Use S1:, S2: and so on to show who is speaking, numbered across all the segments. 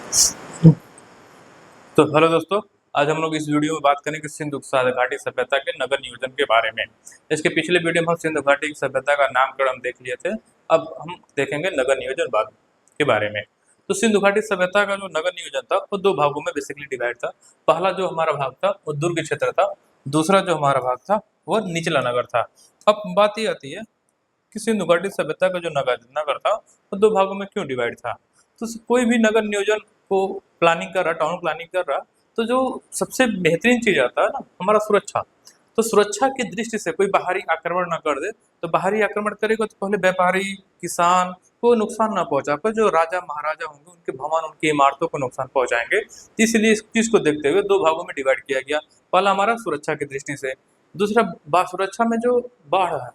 S1: तो हेलो दोस्तों, आज हम लोग इस वीडियो में बात करेंगे सिंधु घाटी सभ्यता के नगर नियोजन के बारे में। इसके पिछले वीडियो में हम सिंधु घाटी की सभ्यता का नामकरण देख लिए थे। अब हम देखेंगे नगर नियोजन बात के बारे में। तो सिंधु घाटी सभ्यता का जो नगर नियोजन था वो दो भागों में बेसिकली डिवाइड था। पहला जो हमारा भाग था वो दुर्ग क्षेत्र था, दूसरा जो हमारा भाग था वो निचला नगर था। अब बात ये आती है कि सिंधु घाटी सभ्यता का जो नगर नगर था वो दो भागों में क्यों डिवाइड था। तो कोई भी नगर नियोजन को प्लानिंग कर रहा, टाउन प्लानिंग कर रहा, तो जो सबसे बेहतरीन चीज आता है ना हमारा सुरक्षा। तो सुरक्षा की दृष्टि से कोई बाहरी आक्रमण ना कर दे। तो बाहरी आक्रमण करेगा तो पहले व्यापारी, किसान को नुकसान ना पहुंचा पर जो राजा महाराजा होंगे उनके भवन, उनकी इमारतों को नुकसान पहुंचाएंगे। इसलिए इस चीज को देखते हुए दो भागों में डिवाइड किया गया। पहला हमारा सुरक्षा की दृष्टि से, दूसरा सुरक्षा में जो बाढ़ है,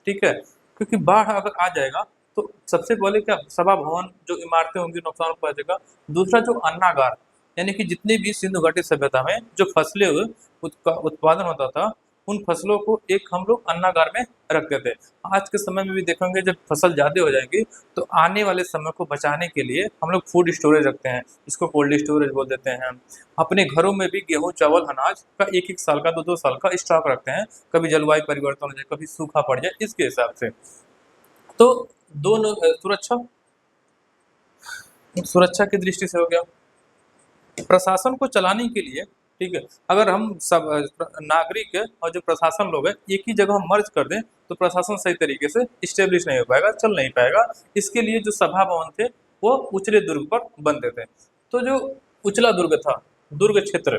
S1: ठीक है, क्योंकि बाढ़ अगर आ जाएगा तो सबसे पहले क्या सभा भवन जो इमारतें होंगी नुकसान पहुंचेगा। दूसरा जो अन्नागार, यानी कि जितने भी सिंधु घाटी सभ्यता में जो फसलें उत्पादन होता था उन फसलों को एक हम लोग अन्नागार में रखते थे। आज के समय में भी देखेंगे जब फसल ज्यादा हो जाएगी तो आने वाले समय को बचाने के लिए हम लोग फूड स्टोरेज रखते हैं, इसको कोल्ड स्टोरेज बोल देते हैं। अपने घरों में भी गेहूं चावल अनाज का एक एक साल का दो दो साल का स्टॉक रखते हैं, कभी जलवायु परिवर्तन हो जाए, कभी सूखा पड़ जाए, इसके हिसाब से। तो दोनों सुरक्षा सुरक्षा की दृष्टि से हो गया। प्रशासन को चलाने के लिए, ठीक है, अगर हम सब नागरिक है और जो प्रशासन लोग है एक ही जगह मर्ज कर दें तो प्रशासन सही तरीके से स्टेब्लिश नहीं हो पाएगा, चल नहीं पाएगा। इसके लिए जो सभा भवन थे वो उचले दुर्ग पर बनते थे। तो जो उचला दुर्ग था, दुर्ग क्षेत्र,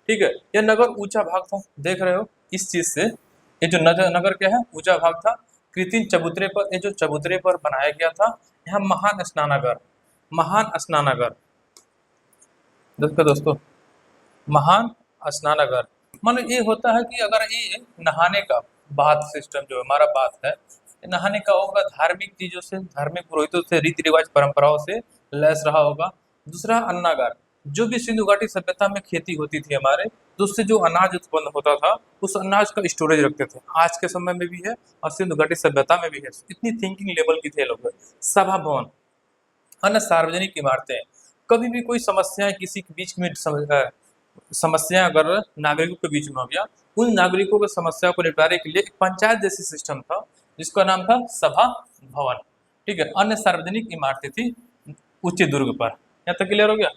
S1: ठीक है, यह नगर ऊंचा भाग था, देख रहे हो इस चीज से। ये जो नगर नगर क्या है, ऊंचा भाग था। कृत्रिम चबूतरे पर, ये जो चबूतरे पर बनाया गया था, यहाँ महान स्नानागार, महान स्नानागार, देखो दोस्तों, महान स्नानागार मानो ये होता है कि अगर ये नहाने का बाथ सिस्टम जो हमारा बाथ है, ये नहाने का होगा धार्मिक चीजों से, धार्मिक पुरोहितों से, रीति रिवाज परंपराओं से लैस रहा होगा। दूसरा अन्नागार, जो भी सिंधु घाटी सभ्यता में खेती होती थी हमारे, तो उससे जो अनाज उत्पन्न होता था उस अनाज का स्टोरेज रखते थे। आज के समय में भी है और सिंधु घाटी सभ्यता में भी है। इतनी थिंकिंग लेवल की थे लोग। सभा भवन, अन्य सार्वजनिक इमारतें, कभी भी कोई समस्याएं किसी के बीच में समस्या अगर नागरिकों के बीच में हो गया, उन नागरिकों की समस्या को निपटारे के लिए एक पंचायत जैसी सिस्टम था जिसका नाम था सभा भवन, ठीक है। अन्य सार्वजनिक इमारतें थी उच्च दुर्ग पर। यहाँ तक क्लियर हो गया।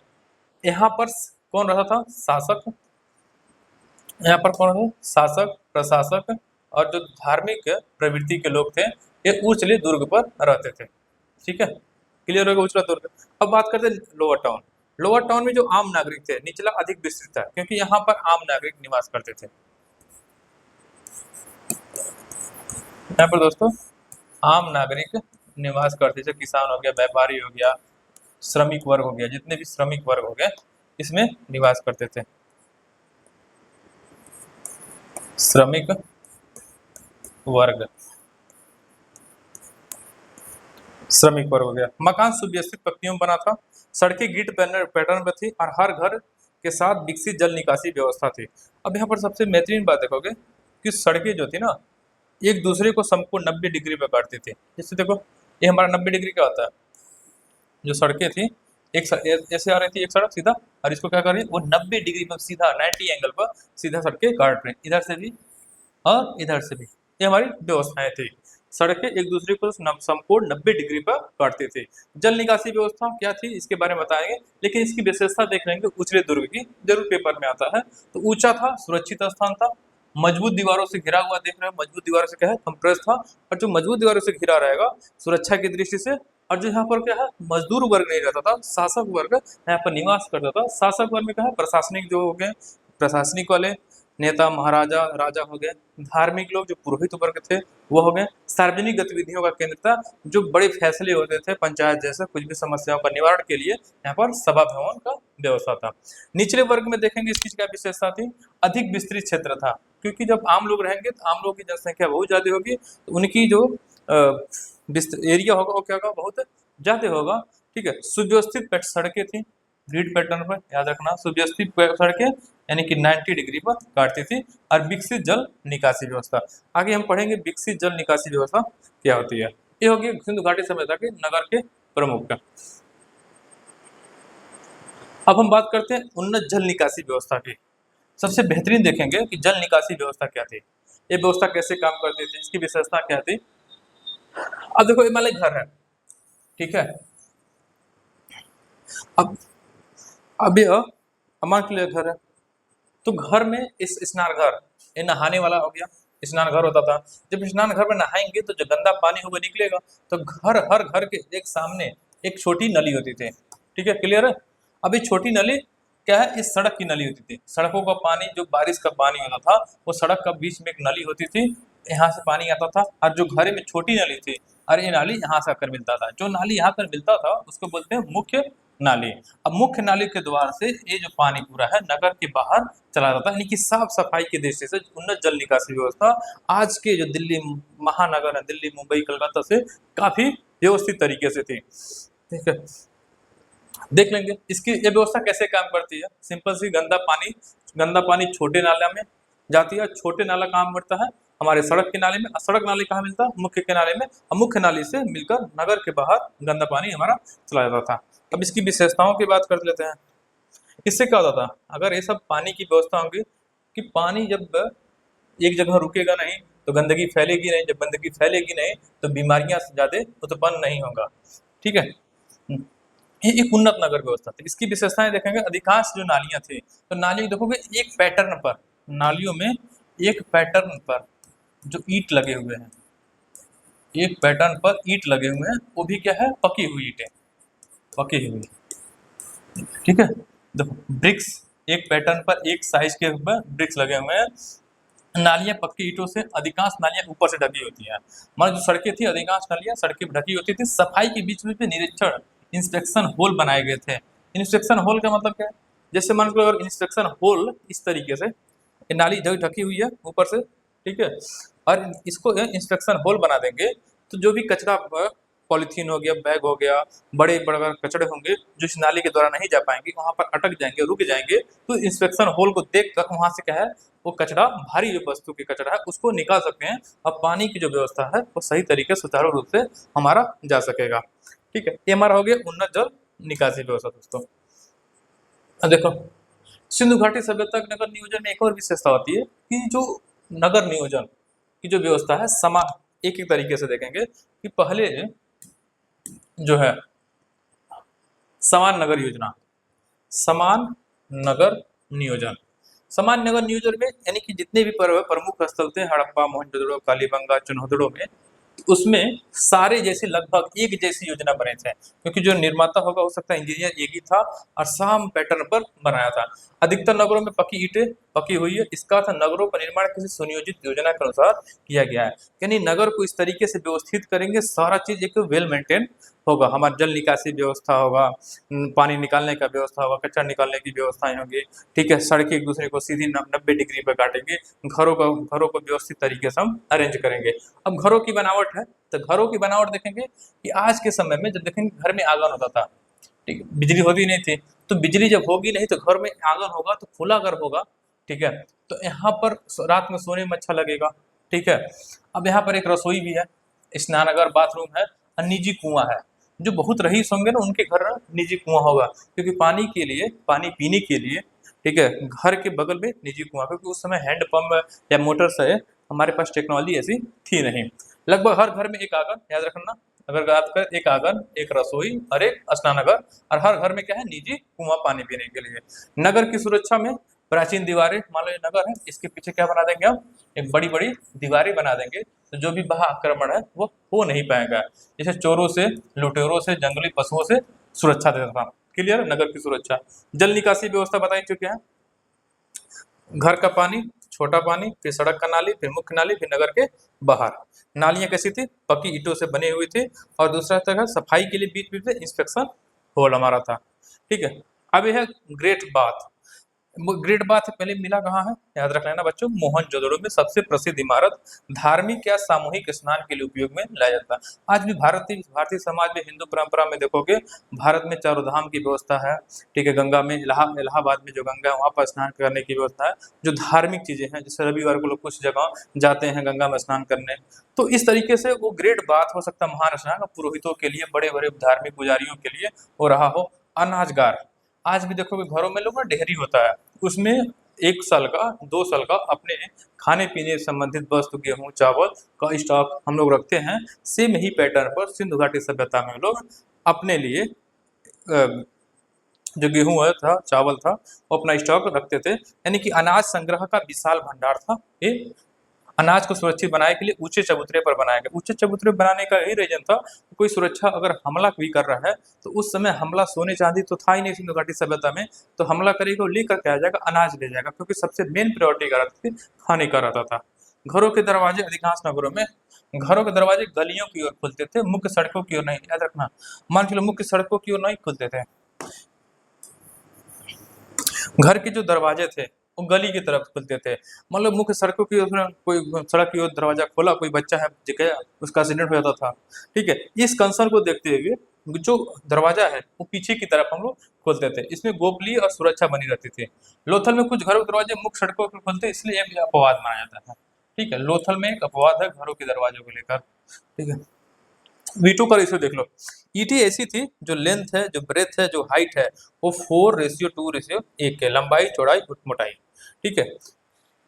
S1: यहाँ पर कौन रहा था, शासक। यहाँ पर कौन है, शासक, प्रशासक और जो धार्मिक प्रवृत्ति के लोग थे ये उच्चले दुर्ग पर रहते थे, ठीक है। क्लियर हो गया उच्चला दुर्ग। अब बात करते हैं लोअर टाउन। लोअर टाउन में जो आम नागरिक थे, निचला अधिक विस्तृत था क्योंकि यहाँ पर आम नागरिक निवास करते थे। यहाँ पर दोस्तों आम नागरिक निवास करते थे, किसान हो गया, व्यापारी हो गया, श्रमिक वर्ग हो गया, जितने भी श्रमिक वर्ग हो गए इसमें निवास करते थे। श्रमिक वर्ग, श्रमिक वर्ग हो गया। मकान सुव्यवस्थित पंक्तियों में बना था, सड़कें ग्रिड पैटर्न में थी और हर घर के साथ विकसित जल निकासी व्यवस्था थी। अब यहाँ पर सबसे बेहतरीन बात देखोगे कि सड़कें जो थी ना एक दूसरे को समकोण 90 डिग्री पे काटती थी। जैसे देखो ये हमारा 90 डिग्री का होता है, जो सड़कें थी एक ऐसे आ रही थी एक सड़क सीधा, और इसको क्या कर रही है वो 90 डिग्री पर सीधा 90 एंगल पर सीधा सड़कें काट रही है, इधर से भी और इधर से भी। ये हमारी व्यवस्थाएं थी। सड़कें एक दूसरे को समकोण 90 डिग्री पर काटती थी। जल निकासी व्यवस्था क्या थी इसके बारे में बताएंगे, लेकिन इसकी विशेषता देख लेंगे उचले दुर्ग की, जरूर पेपर में आता है। तो ऊंचा था, सुरक्षित स्थान था, मजबूत दीवारों से घिरा हुआ, देख रहे हो मजबूत दीवारों से क्या है, कंप्रेस था। और जो मजबूत दीवारों से घिरा रहेगा सुरक्षा की दृष्टि से। और जो यहाँ पर क्या है मजदूर वर्ग नहीं रहता था, शासक वर्ग यहाँ पर निवास करता था। शासक वर्ग में क्या है प्रशासनिक जो हो गए, प्रशासनिक वाले नेता, महाराजा, राजा हो गए। धार्मिक लोग जो पुरोहित वर्ग थे वो हो गए। सार्वजनिक गतिविधियों का केंद्र था, जो बड़े फैसले होते थे पंचायत जैसे कुछ भी समस्याओं का निवारण के लिए यहाँ पर सभा भवन का व्यवस्था था। निचले वर्ग में देखेंगे इस चीज क्या विशेषता थी, अधिक विस्तृत क्षेत्र था, क्योंकि जब आम लोग रहेंगे तो आम लोगों की जनसंख्या बहुत ज्यादा होगी, तो उनकी जो एरिया होगा वो क्या होगा, बहुत ज्यादा होगा, ठीक है। सुव्यवस्थित सड़कें थी, ग्रिड पैटर्न पर, याद रखना सुव्यवस्थित सड़कें यानी कि 90 डिग्री पर काटती थी। और विकसित जल निकासी व्यवस्था, आगे हम पढ़ेंगे विकसित जल निकासी व्यवस्था क्या होती है। ये होगी सिंधु घाटी सभ्यता के नगर के प्रमुख। अब हम बात करते हैं उन्नत जल निकासी व्यवस्था की। सबसे बेहतरीन देखेंगे कि जल निकासी व्यवस्था क्या थी, ये व्यवस्था कैसे काम करती थी, इसकी विशेषता क्या थी। अब देखो, ये मान लीजिए घर है, ठीक है। अब यह हमारे के लिए घर है, तो घर में इस स्नान घर, ये नहाने वाला हो गया, स्नान घर होता था। जब स्नान घर में नहाएंगे तो जो गंदा पानी होगा निकलेगा, तो हर घर के एक सामने एक छोटी नली होती थी, ठीक है, क्लियर है। अब ये छोटी नली क्या है, इस सड़क की नली होती थी। सड़कों का पानी, जो बारिश का पानी होता था, वो सड़क का बीच में एक नली होती थी, यहाँ से पानी आता था। और जो घर में छोटी नली थी, और ये नाली यहाँ से आकर मिलता था, जो नाली यहाँ पर मिलता था उसको बोलते हैं मुख्य नाली। अब मुख्य नाली के द्वार से ये जो पानी पूरा है नगर के बाहर चला जाता है, यानी कि साफ सफाई की दृष्टि से उन्नत जल निकासी व्यवस्था आज के जो दिल्ली महानगर है, दिल्ली मुंबई कलकत्ता से काफी व्यवस्थित तरीके से थी, ठीक है। देख लेंगे इसकी ये व्यवस्था कैसे काम करती है। सिंपल सी, गंदा पानी छोटे नाला में जाती है, छोटे नाला कहाँ मिलता है, हमारे सड़क के नाले में। सड़क नाले कहाँ मिलता है, मुख्य के नाले में। और मुख्य नाली से मिलकर नगर के बाहर गंदा पानी हमारा चला जाता था। अब इसकी विशेषताओं की बात कर लेते हैं। इससे क्या होता था, अगर ये सब पानी की व्यवस्था होगी कि पानी जब एक जगह रुकेगा नहीं तो गंदगी फैलेगी नहीं, जब गंदगी फैलेगी नहीं तो बीमारियां ज्यादा उत्पन्न नहीं होगा, ठीक है। ये एक उन्नत नगर व्यवस्था थी। इसकी विशेषताएं देखेंगे, अधिकांश जो नालियां थी, तो नालियों देखोगे एक पैटर्न पर, नालियों में एक पैटर्न पर जो ईंट लगे हुए हैं, एक पैटर्न पर ईंट लगे हुए हैं, वो भी क्या है, पकी हुई ईंटें, पकी हुई, ठीक है। देखो ब्रिक्स, एक पैटर्न पर एक साइज के ऊपर ब्रिक्स लगे हुए हैं। नालियां पक्की ईंटों से, अधिकांश नालियां ऊपर से ढकी होती हैं। मतलब जो सड़कें थी, अधिकांश नालियां सड़कें ढकी होती थी। सफाई के बीच में निरीक्षण, इंस्पेक्शन होल बनाए गए थे। इंस्पेक्शन होल का मतलब क्या है, जैसे मान लो अगर इंस्पेक्शन होल इस तरीके से, ये नाली जो ढकी हुई है ऊपर से, ठीक है, और इसको इंस्पेक्शन होल बना देंगे तो जो भी कचरा, पॉलीथीन हो गया, बैग हो गया, बड़े बड़े कचड़े होंगे जो इस नाली के द्वारा नहीं जा पाएंगे, वहां पर अटक जाएंगे, रुक जाएंगे, तो इंस्पेक्शन होल को देखकर वहां से क्या है, वो कचरा, भारी जो वस्तु की कचरा है उसको निकाल सकते हैं। और पानी की जो व्यवस्था है वो सही तरीके से सुचारू रूप से हमारा जा सकेगा, ठीक है। ये हमारा हो गया उन्नत जल निकासी व्यवस्था दोस्तों। अब देखो, सिंधु घाटी सभ्यता के नगर नियोजन में एक और विशेषता होती है कि जो नगर नियोजन की जो व्यवस्था है समान, एक एक तरीके से देखेंगे कि पहले जो है समान नगर योजना, समान नगर नियोजन, समान नगर नियोजन में यानी कि जितने भी प्रमुख स्थल थे हड़प्पा, मोहनजोदड़ो, कालीबंगा, चुनहोदड़ो में, उसमें सारे जैसे लगभग एक जैसी योजना बने थे, क्योंकि जो निर्माता होगा हो सकता है इंजीनियर एक ही था और साम पैटर्न पर बनाया था। अधिकतर नगरों में पक्की ईंटें पकी हुई है, इसका अर्थ नगरों का निर्माण किसी सुनियोजित योजना के अनुसार किया गया है। यानी नगर को इस तरीके से व्यवस्थित करेंगे, सारा चीज एक वेल मेंटेन होगा, हमारा जल निकासी व्यवस्था होगा, पानी निकालने का व्यवस्था होगा, कचरा निकालने की व्यवस्थाएं होंगी, ठीक है। सड़कें एक दूसरे को सीधी 90 डिग्री पर काटेंगे, घरों को व्यवस्थित तरीके से हम अरेंज करेंगे। अब घरों की बनावट है, तो घरों की बनावट देखेंगे कि आज के समय में जब देखेंगे घर में आंगन होता था, ठीक है, बिजली होती नहीं थी, तो बिजली जब होगी नहीं तो घर में आंगन होगा तो खुला घर होगा, ठीक है, तो यहाँ पर रात में सोने में अच्छा लगेगा, ठीक है। अब यहाँ पर एक रसोई भी है, स्नानघर, बाथरूम है और निजी कुआं है। जो बहुत रईस होंगे ना उनके घर निजी कुआं होगा, क्योंकि पानी के लिए, पानी पीने के लिए, ठीक है, घर के बगल में निजी कुआं, क्योंकि उस समय हैंडपंप या मोटर से हमारे पास टेक्नोलॉजी ऐसी थी नहीं। लगभग हर घर में एक आंगन, याद रखना, अगर बात करें एक आंगन, एक रसोई और एक स्नानघर, और हर घर में क्या है, निजी कुआं पानी पीने के लिए। नगर की सुरक्षा में प्राचीन दीवारें, मान लो ये नगर है, इसके पीछे क्या बना देंगे हम, एक बड़ी बड़ी दीवारें बना देंगे, तो जो भी बाह्य आक्रमण है वो हो नहीं पाएगा। जैसे चोरों से, लुटेरों से, जंगली पशुओं से सुरक्षा देता था, क्लियर, नगर की सुरक्षा। जल निकासी व्यवस्था बता चुके हैं, घर का पानी, छोटा पानी, फिर सड़क का नाली, फिर मुख्य नाली, फिर नगर के बाहर। नालियां कैसी थी, पक्की ईंटों से बनी हुई थी, और दूसरा तरह सफाई के लिए बीच बीच में इंस्पेक्शन होल हमारा था, ठीक है। अब यह है ग्रेट बाथ। ग्रेट बाथ पहले मिला कहाँ है, याद रख लेना बच्चों, मोहनजोदड़ो में सबसे प्रसिद्ध इमारत, धार्मिक या सामूहिक स्नान के लिए उपयोग में लाया जाता है। आज भी भारतीय समाज में, हिंदू परंपरा में देखोगे, भारत में चारों धाम की व्यवस्था है, ठीक है। गंगा में, इलाहाबाद में जो गंगा है वहां पर स्नान करने की व्यवस्था है। जो धार्मिक चीजें हैं, जैसे रविवार को लोग कुछ जगह जाते हैं गंगा में स्नान करने, तो इस तरीके से वो ग्रेट बाथ हो सकता है, महान स्नान पुरोहितों के लिए, बड़े बड़े धार्मिक पुजारियों के लिए हो रहा हो। अनाजगार, आज भी देखोगे घरों में लोग ना डेहरी होता है, उसमें 1 साल का 2 साल का अपने खाने पीने से संबंधित वस्तु गेहूं चावल का स्टॉक हम लोग रखते हैं। सेम ही पैटर्न पर सिंधु घाटी सभ्यता में लोग अपने लिए जो गेहूं था चावल था वो अपना स्टॉक रखते थे, यानी कि अनाज संग्रह का विशाल भंडार था ये। अनाज को सुरक्षित बनाने के लिए ऊंचे चबूतरे पर बनाया गया। ऊंचे चबूतरे बनाने का यही रीजन था, कोई सुरक्षा अगर हमला भी कर रहा है तो उस समय हमला सोने चांदी तो था ही नहीं सिंधु घाटी सभ्यता में, तो हमला करेगा लेकर के आ जाएगा, अनाज ले जाएगा, क्योंकि सबसे मेन प्रायोरिटी का रहता थी खाने का रहता था। घरों के दरवाजे अधिकांश नगरों में घरों के दरवाजे गलियों की ओर खुलते थे, मुख्य सड़कों की ओर नहीं। याद रखना, मान चलो मुख्य सड़कों की ओर नहीं खुलते थे। घर के जो दरवाजे थे वो गली की तरफ खुलते थे, मतलब मुख्य सड़कों की ओर कोई सड़क की ओर दरवाजा खोला, कोई बच्चा है गया, उसका एक्सीडेंट हो जाता था। ठीक है, इस कंसर्न को देखते हुए जो दरवाजा है वो पीछे की तरफ हम लोग खोलते थे, इसमें गोपनीय और सुरक्षा बनी रहती थी। लोथल में कुछ घरों के दरवाजे मुख्य सड़कों पर खुलते, इसलिए ये भी अपवाद माना जाता है। ठीक है, लोथल में एक अपवाद है घरों के दरवाजों को लेकर। ठीक है, V2 का रेशियो देख लो। ईटी ऐसी थी जो लेंथ है, जो ब्रेथ है, जो हाइट है, वो 4:2:1 है, लंबाई चौड़ाई मोटाई। ठीक है,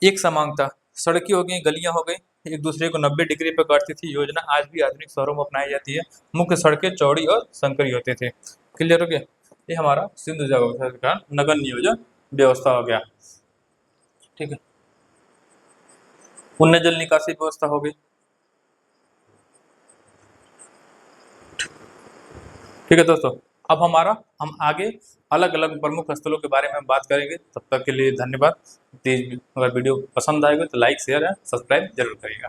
S1: एक समानता, सड़कें हो गई, गलियां हो गई, एक दूसरे को 90 डिग्री पर काटती थी। योजना आज भी आधुनिक शहरों में अपनाई जाती है। मुख्य सड़कें चौड़ी और संकरी होते थे। क्लियर हो गया? ये हमारा सिंधु सभ्यता का नगर नियोजन व्यवस्था हो गया। ठीक है, पुण्य जल निकासी व्यवस्था हो गई। ठीक है दोस्तों, अब हम आगे अलग अलग प्रमुख स्थलों के बारे में बात करेंगे। तब तक के लिए धन्यवाद। अगर वीडियो पसंद आएगा तो लाइक शेयर एंड सब्सक्राइब जरूर करिएगा।